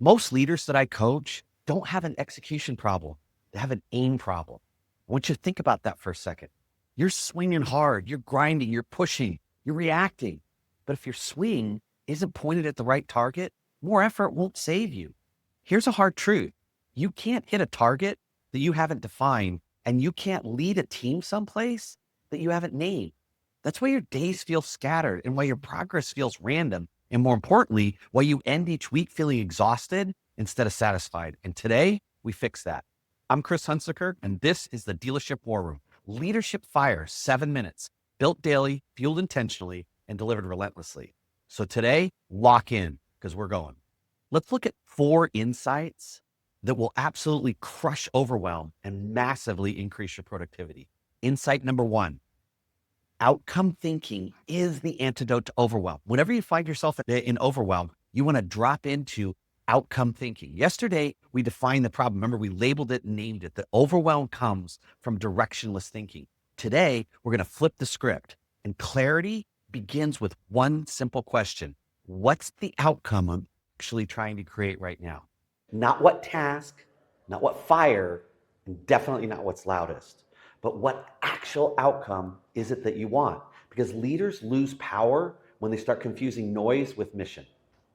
Most leaders that I coach don't have an execution problem. They have an aim problem. I want you to think about that for a second. You're swinging hard, you're grinding, you're pushing, you're reacting. But if your swing isn't pointed at the right target, more effort won't save you. Here's a hard truth. You can't hit a target that you haven't defined, and you can't lead a team someplace that you haven't named. That's why your days feel scattered and why your progress feels random. And more importantly, why you end each week feeling exhausted instead of satisfied. And today, we fix that. I'm Chris Hunsaker, and this is the Dealership War Room. Leadership fire, 7 minutes, built daily, fueled intentionally, and delivered relentlessly. So today, lock in, because we're going. Let's look at 4 insights that will absolutely crush overwhelm and massively increase your productivity. Insight number 1. Outcome thinking is the antidote to overwhelm. Whenever you find yourself in overwhelm, you want to drop into outcome thinking. Yesterday, we defined the problem. Remember, we labeled it and named it. The overwhelm comes from directionless thinking. Today, we're going to flip the script, and clarity begins with one simple question. What's the outcome I'm actually trying to create right now? Not what task, not what fire, and definitely not what's loudest. But what actual outcome is it that you want? Because leaders lose power when they start confusing noise with mission.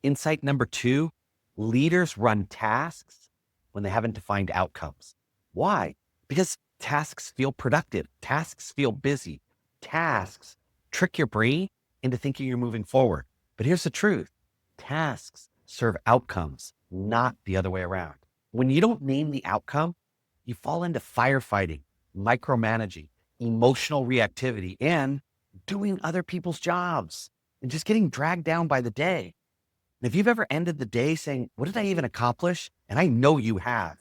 Insight number 2, leaders run tasks when they haven't defined outcomes. Why? Because tasks feel productive. Tasks feel busy. Tasks trick your brain into thinking you're moving forward. But here's the truth. Tasks serve outcomes, not the other way around. When you don't name the outcome, you fall into firefighting, micromanaging, emotional reactivity, and doing other people's jobs and just getting dragged down by the day. And if you've ever ended the day saying, what did I even accomplish? And I know you have.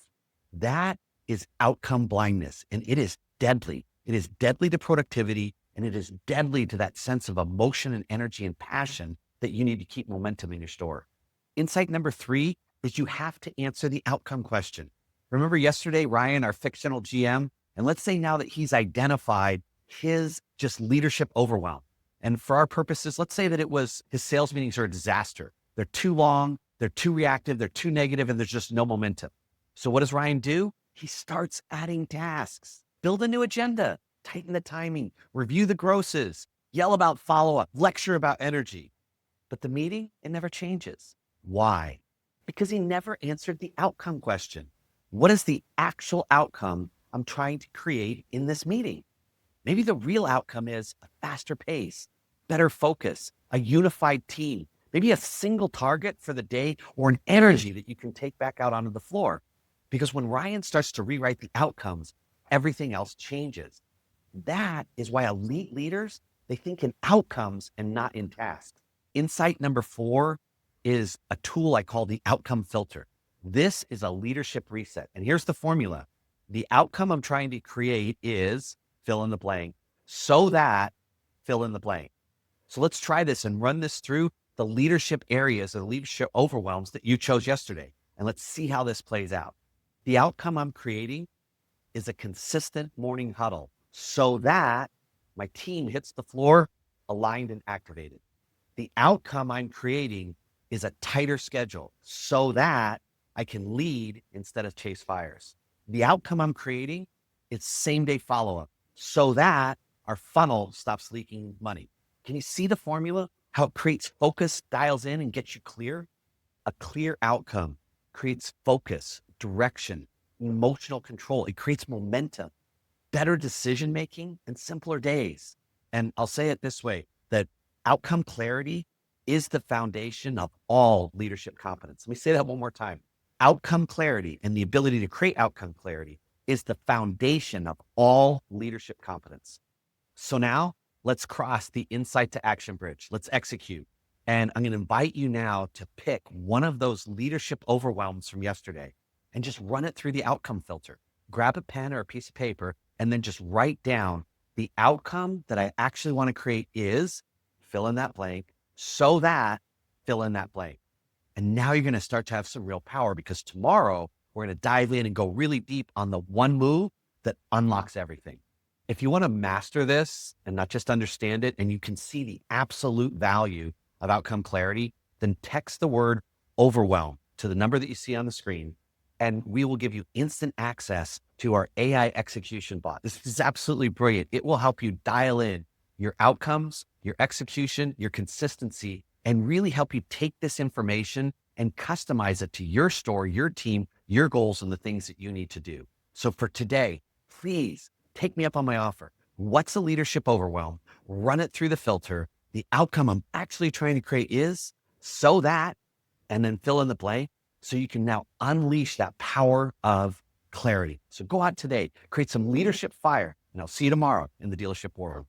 That is outcome blindness, and it is deadly. It is deadly to productivity, and it is deadly to that sense of emotion and energy and passion that you need to keep momentum in your store. Insight number 3 is you have to answer the outcome question. Remember yesterday, Ryan, our fictional GM, and let's say now that he's identified his just leadership overwhelm. And for our purposes, let's say that it was his sales meetings are a disaster. They're too long, they're too reactive, they're too negative, and there's just no momentum. So what does Ryan do? He starts adding tasks, build a new agenda, tighten the timing, review the grosses, yell about follow-up, lecture about energy. But the meeting, it never changes. Why? Because he never answered the outcome question. What is the actual outcome I'm trying to create in this meeting? Maybe the real outcome is a faster pace, better focus, a unified team, maybe a single target for the day or an energy that you can take back out onto the floor. Because when Ryan starts to rewrite the outcomes, everything else changes. That is why elite leaders, they think in outcomes and not in tasks. Insight number 4 is a tool I call the outcome filter. This is a leadership reset. And here's the formula. The outcome I'm trying to create is fill in the blank, so that fill in the blank. So let's try this and run this through the leadership areas, the leadership overwhelms that you chose yesterday. And let's see how this plays out. The outcome I'm creating is a consistent morning huddle so that my team hits the floor aligned and activated. The outcome I'm creating is a tighter schedule so that I can lead instead of chase fires. The outcome I'm creating is same-day follow-up so that our funnel stops leaking money. Can you see the formula? How it creates focus, dials in, and gets you clear? A clear outcome creates focus, direction, emotional control. It creates momentum, better decision-making, and simpler days. And I'll say it this way, that outcome clarity is the foundation of all leadership competence. Let me say that one more time. Outcome clarity and the ability to create outcome clarity is the foundation of all leadership competence. So now let's cross the insight to action bridge. Let's execute. And I'm going to invite you now to pick one of those leadership overwhelms from yesterday and just run it through the outcome filter. Grab a pen or a piece of paper and then just write down the outcome that I actually want to create is fill in that blank so that fill in that blank. And now you're going to start to have some real power because tomorrow we're going to dive in and go really deep on the one move that unlocks everything. If you want to master this and not just understand it, and you can see the absolute value of outcome clarity, then text the word overwhelm to the number that you see on the screen, and we will give you instant access to our AI execution bot. This is absolutely brilliant. It will help you dial in your outcomes, your execution, your consistency, and really help you take this information and customize it to your store, your team, your goals, and the things that you need to do. So for today, please take me up on my offer. What's a leadership overwhelm? Run it through the filter. The outcome I'm actually trying to create is so that, and then fill in the blank, so you can now unleash that power of clarity. So go out today, create some leadership fire, and I'll see you tomorrow in the dealership world.